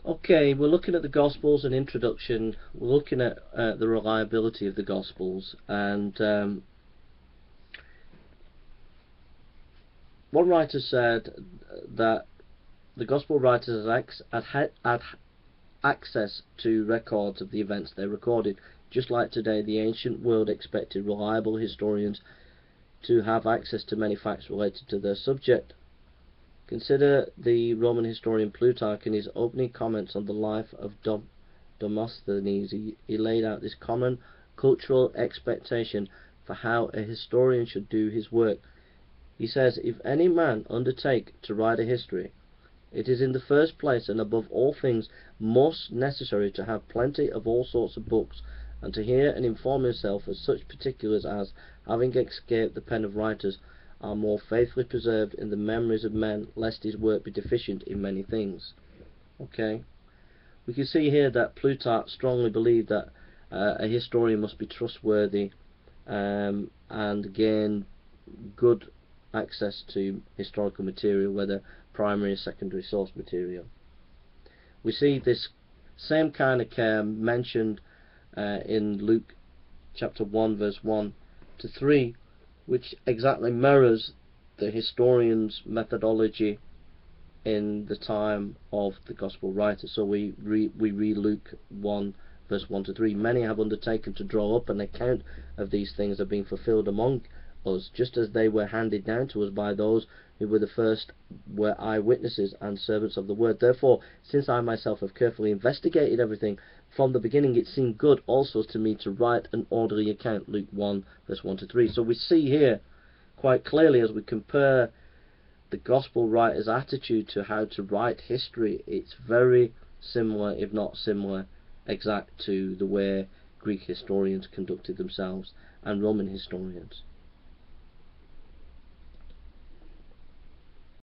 Okay, we're looking at the Gospels, an introduction. We're looking at the reliability of the Gospels, and one writer said that the Gospel writers had access to records of the events they recorded. Just like today, the ancient world expected reliable historians to have access to many facts related to their subject. Consider the Roman historian Plutarch in his opening comments on the life of Demosthenes. He laid out this common cultural expectation for how a historian should do his work. He says, "If any man undertake to write a history, it is in the first place and above all things most necessary to have plenty of all sorts of books, and to hear and inform himself of such particulars as, having escaped the pen of writers, are more faithfully preserved in the memories of men, lest his work be deficient in many things." Okay, we can see here that Plutarch strongly believed that a historian must be trustworthy and gain good access to historical material, whether primary or secondary source material. We see this same kind of care mentioned in Luke chapter 1 verse 1 to 3, which exactly mirrors the historian's methodology in the time of the Gospel writer. So we read Luke 1 verse 1 to 3. "Many have undertaken to draw up an account of these things that being fulfilled among us, just as they were handed down to us by those who were the first were eyewitnesses and servants of the word. Therefore, since I myself have carefully investigated everything from the beginning, it seemed good also to me to write an orderly account." Luke 1 verse 1 to 3. So we see here quite clearly, as we compare the Gospel writer's attitude to how to write history, it's very similar, if not similar, exact to the way Greek historians conducted themselves and Roman historians.